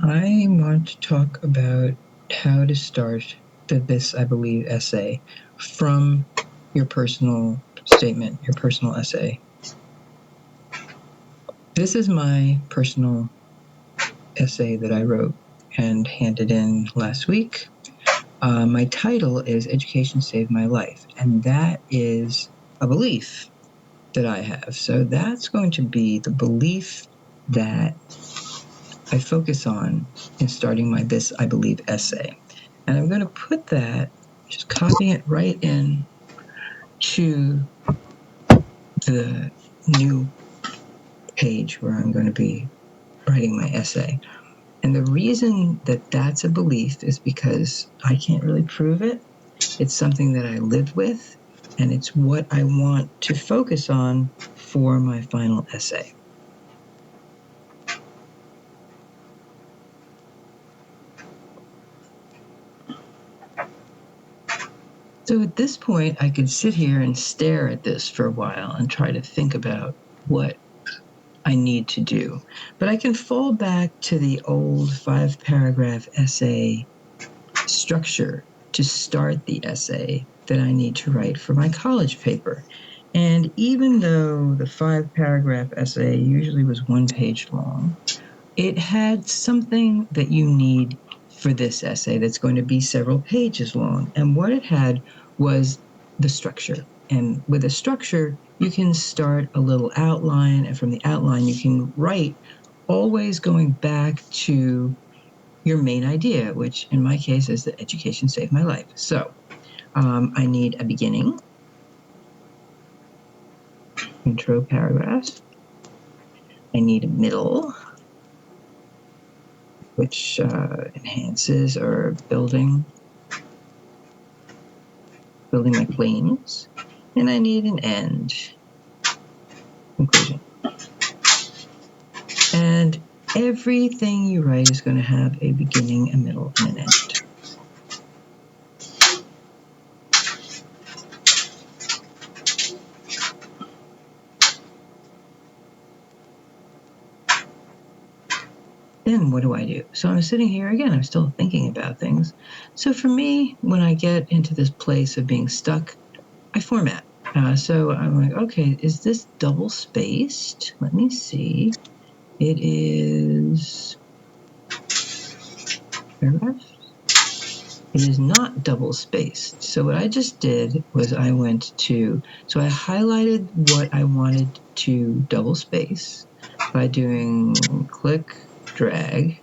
I want to talk about how to start This, I Believe essay from your personal statement, your personal essay. This is my personal essay that I wrote and handed in last week. My title is Education Saved My Life, and that is a belief that I have. So that's going to be the belief that I focus on in starting my This, I Believe essay. And I'm going to put that, just copy it right in to the new page where I'm going to be writing my essay. And the reason that that's a belief is because I can't really prove it. It's something that I live with, and it's what I want to focus on for my final essay. So at this point, I could sit here and stare at this for a while and try to think about what I need to do. But I can fall back to the old 5-paragraph essay structure to start the essay that I need to write for my college paper. And even though the 5-paragraph essay usually was 1 page long, it had something that you need for this essay that's going to be several pages long. And what it had was the structure. And with a structure, you can start a little outline, and from the outline, you can write, always going back to your main idea, which in my case is that education saved my life. So I need a beginning, intro paragraph. I need a middle, which enhances or building my claims. And I need an end, conclusion. And everything you write is going to have a beginning, a middle, and an end. Then what do I do? So I'm sitting here again, I'm still thinking about things. So for me, when I get into this place of being stuck, I format. So I'm like, okay, is this double spaced? Let me see. It is paragraph. It is not double spaced. So what I just did was so I highlighted what I wanted to double space by doing click, drag,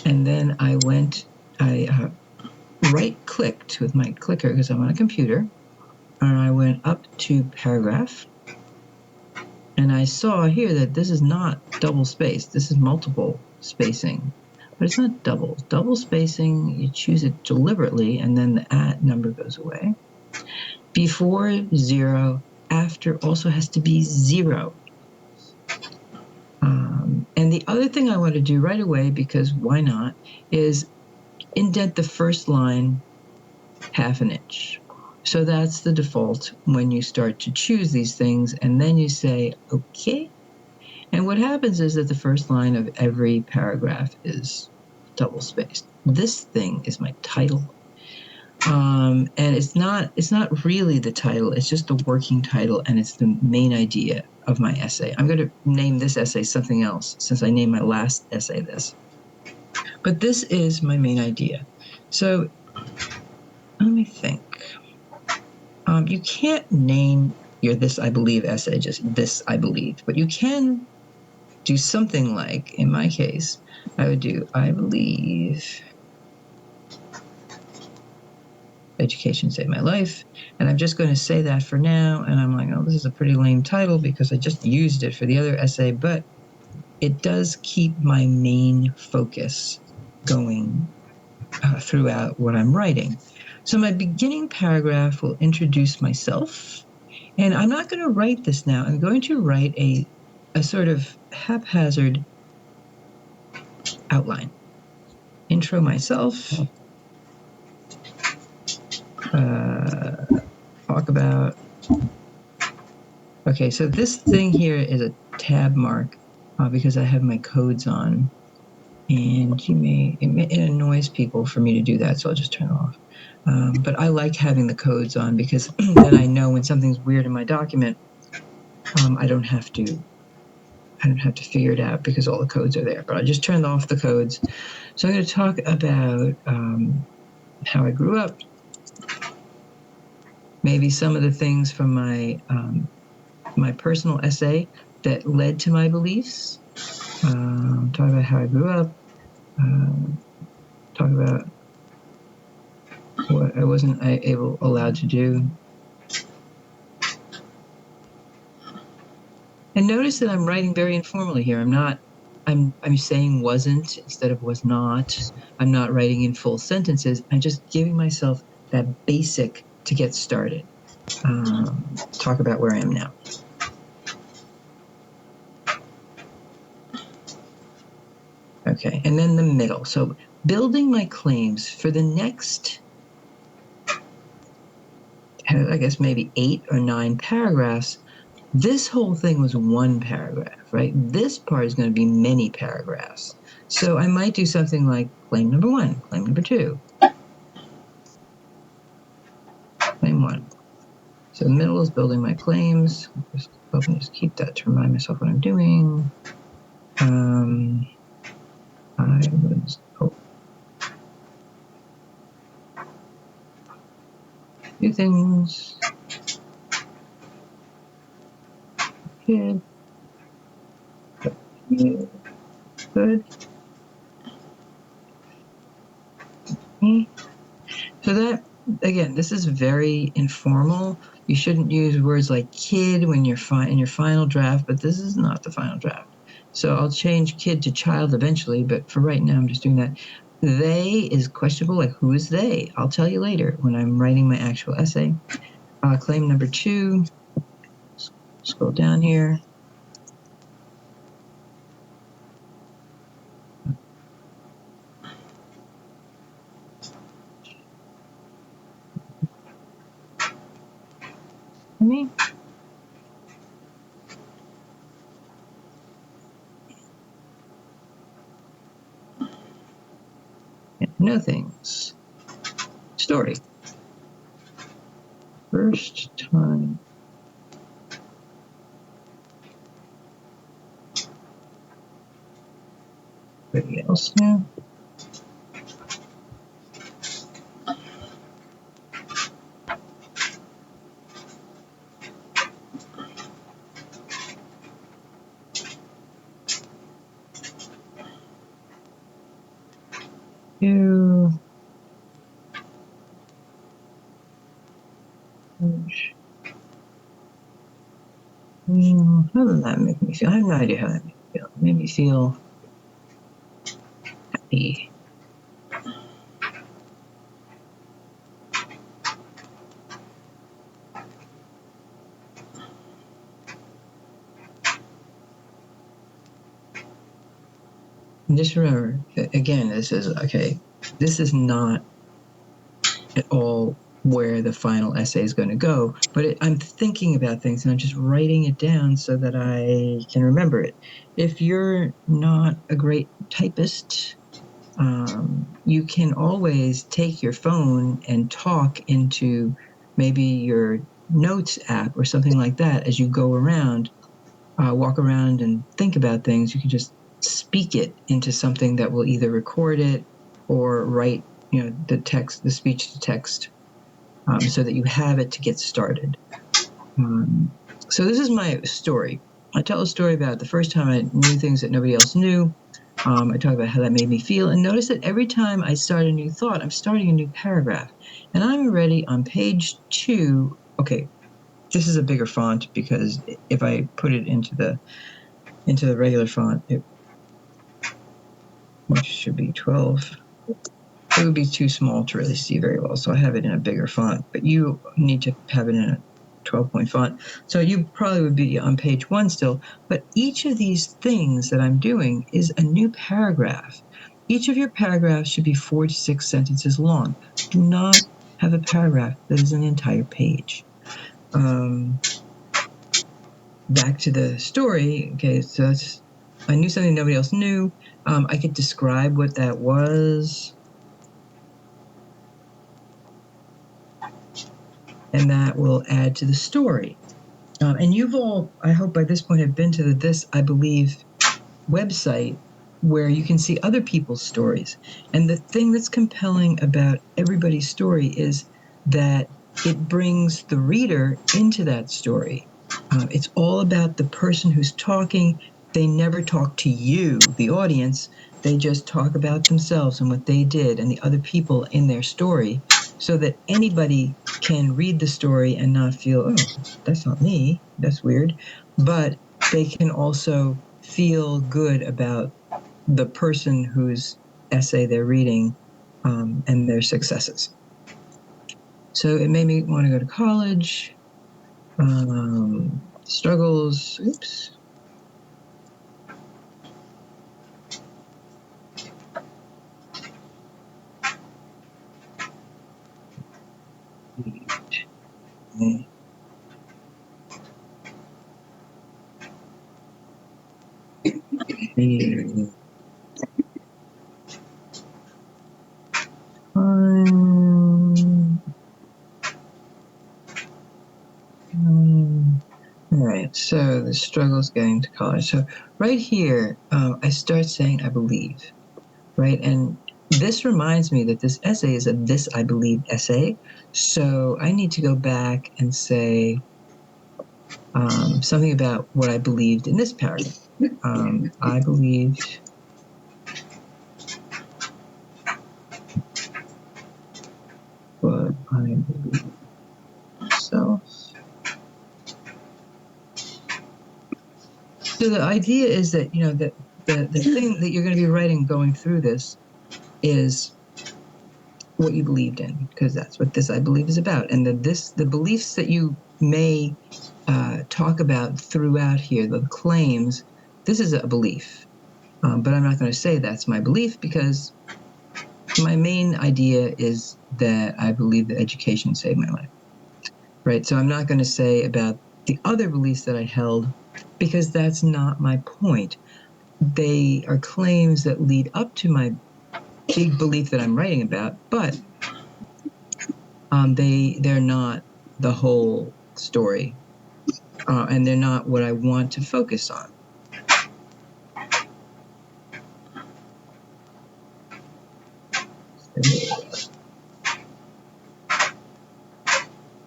and then I right clicked with my clicker because I'm on a computer, and I went up to paragraph, and I saw here that this is not double spaced. This is multiple spacing, but it's not double. Double spacing, you choose it deliberately, and then the at number goes away. Before 0, after also has to be 0. And the other thing I want to do right away, because why not, is indent the first line 1/2 inch. So that's the default when you start to choose these things, and then you say, okay. And what happens is that the first line of every paragraph is double spaced. This thing is my title. And it's not really the title, it's just the working title, and it's the main idea of my essay. I'm going to name this essay something else since I named my last essay this. But this is my main idea. So let me think. You can't name your This I Believe essay just This I Believe, but you can do something like, in my case, I would do I believe education saved my life. And I'm just going to say that for now. And I'm like, oh, this is a pretty lame title because I just used it for the other essay, but it does keep my main focus going throughout what I'm writing. So my beginning paragraph will introduce myself. And I'm not going to write this now. I'm going to write a sort of haphazard outline. Intro myself. Talk about. Okay, so this thing here is a tab mark because I have my codes on. And it annoys people for me to do that, so I'll just turn it off. But I like having the codes on because then I know when something's weird in my document, I don't have to figure it out because all the codes are there. But I just turned off the codes. So I'm going to talk about how I grew up, maybe some of the things from my personal essay that led to my beliefs. Talk about how I grew up. Talk about what I wasn't allowed to do. And notice that I'm writing very informally here. I'm saying wasn't instead of was not. I'm not writing in full sentences. I'm just giving myself that basic to get started. Talk about where I am now. Okay, and then the middle. So building my claims for the next, I guess maybe 8 or 9 paragraphs. This whole thing was one paragraph, right? This part is going to be many paragraphs. So I might do something like claim number 1, claim number 2, claim 1. So the middle is building my claims. Let me just keep that to remind myself what I'm doing. Do things. Kid. Good. So that, again, this is very informal. You shouldn't use words like kid when you're in your final draft, but this is not the final draft. So I'll change kid to child eventually, but for right now, I'm just doing that. They is questionable, like who is they? I'll tell you later when I'm writing my actual essay. Claim number 2, scroll down here. Me? No things. Story. First time. Anybody else now? You. How did that make me feel? I have no idea how that made me feel. It made me feel happy. And just remember, again, this is okay. This is not at all where the final essay is going to go, but I'm thinking about things and I'm just writing it down so that I can remember it. If you're not a great typist, you can always take your phone and talk into maybe your notes app or something like that as you go around, walk around and think about things. You can just speak it into something that will either record it or write, the text, the speech to text, so that you have it to get started. So this is my story. I tell a story about the first time I knew things that nobody else knew. I talk about how that made me feel, and notice that every time I start a new thought, I'm starting a new paragraph, and I'm already on page 2. Okay, this is a bigger font because if I put it into the regular font, which should be 12, it would be too small to really see very well. So I have it in a bigger font, but you need to have it in a 12-point font. So you probably would be on page 1 still, but each of these things that I'm doing is a new paragraph. Each of your paragraphs should be 4 to 6 sentences long. Do not have a paragraph that is an entire page. Back to the story. Okay, so I knew something nobody else knew. I could describe what that was. And that will add to the story. And you've all, I hope by this point, have been to the This I Believe website where you can see other people's stories. And the thing that's compelling about everybody's story is that it brings the reader into that story. It's all about the person who's talking. They never talk to you, the audience. They just talk about themselves and what they did and the other people in their story, so that anybody can read the story and not feel, oh, that's not me. That's weird. But they can also feel good about the person whose essay they're reading, and their successes. So it made me want to go to college. Struggles. Oops. All right, so the struggles getting to college. So right here, I start saying I believe, right? And this reminds me that this essay is a This I Believe essay. So I need to go back and say something about what I believed in this paragraph. I believed what I believe myself. So the idea is that, you know, that the thing that you're going to be writing going through this is what you believed in, because that's what This I Believe is about. And the beliefs that you may talk about throughout here, the claims, this is a belief. But I'm not going to say that's my belief, because my main idea is that I believe that education saved my life, right? So I'm not going to say about the other beliefs that I held, because that's not my point. They are claims that lead up to my big belief that I'm writing about, but they're not the whole story, and they're not what I want to focus on.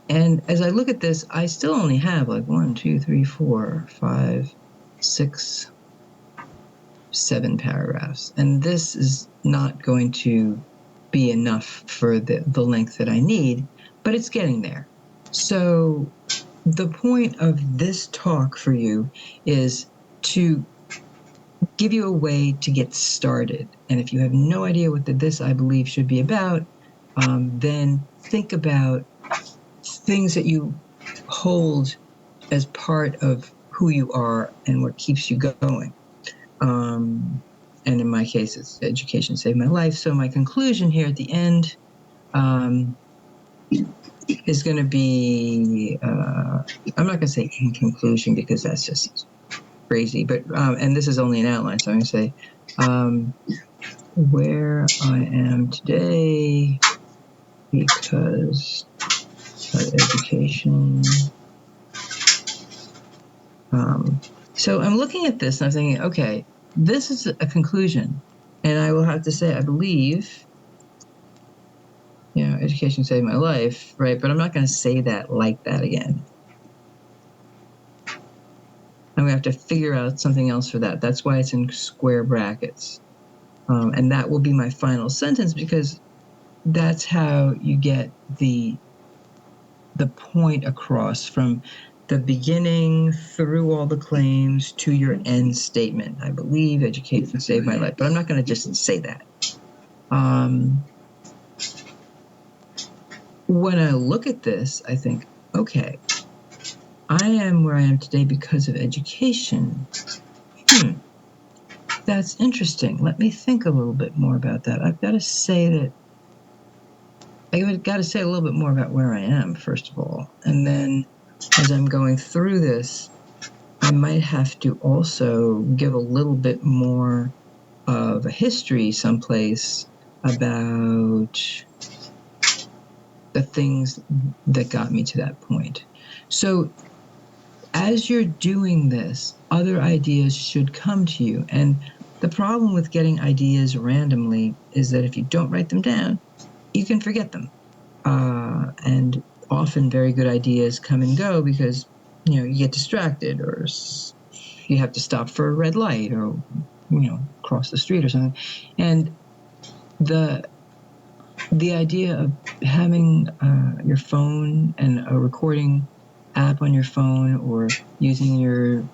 And as I look at this, I still only have like 1, 2, 3, 4, 5, 6, 7 paragraphs. And this is not going to be enough for the length that I need, but it's getting there. So the point of this talk for you is to give you a way to get started. And if you have no idea what This I Believe should be about, then think about things that you hold as part of who you are and what keeps you going. And in my case, it's education saved my life. So my conclusion here at the end is going to be, I'm not going to say in conclusion, because that's just crazy, but, and this is only an outline. So I'm going to say, where I am today because of education. So I'm looking at this and I'm thinking, okay, this is a conclusion, and I will have to say, I believe, you know, education saved my life, right? But I'm not going to say that like that again. I'm going to have to figure out something else for that. That's why it's in square brackets. And that will be my final sentence, because that's how you get the point across from the beginning through all the claims to your end statement. I believe education saved my life, but I'm not going to just say that. When I look at this, I think, okay, I am where I am today because of education. That's interesting. Let me think a little bit more about that. I've got to say that I've got to say a little bit more about where I am, first of all. And then as I'm going through this, I might have to also give a little bit more of a history someplace about the things that got me to that point. So as you're doing this, other ideas should come to you. And the problem with getting ideas randomly is that if you don't write them down, you can forget them. And often very good ideas come and go because, you get distracted, or you have to stop for a red light, or, cross the street or something. And the idea of having your phone and a recording app on your phone, or using your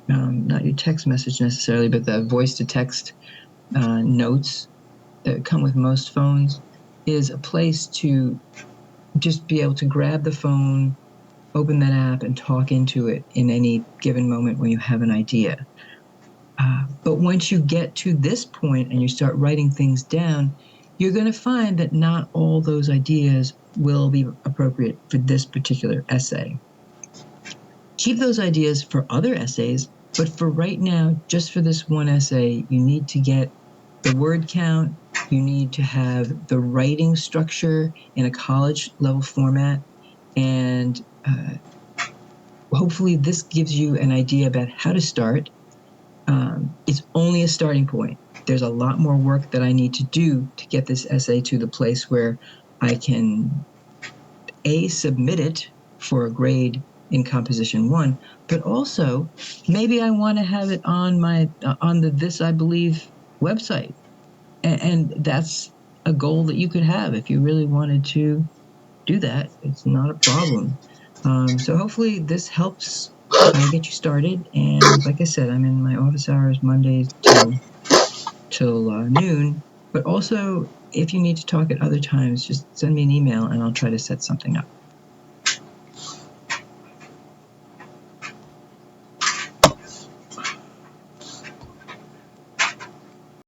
not your text message necessarily, but the voice to text notes that come with most phones, is a place to just be able to grab the phone, open that app, and talk into it in any given moment when you have an idea. But once you get to this point and you start writing things down, you're going to find that not all those ideas will be appropriate for this particular essay. Keep those ideas for other essays, but for right now, just for this one essay, you need to get the word count, you need to have the writing structure in a college level format, and hopefully this gives you an idea about how to start. It's only a starting point. There's a lot more work that I need to do to get this essay to the place where I can submit it for a grade in composition 1, but also maybe I want to have it on the This I Believe website, and that's a goal that you could have if you really wanted to do that. It's not a problem. So hopefully this helps get you started. And like I said, I'm in my office hours Mondays till noon. But also, if you need to talk at other times, just send me an email and I'll try to set something up.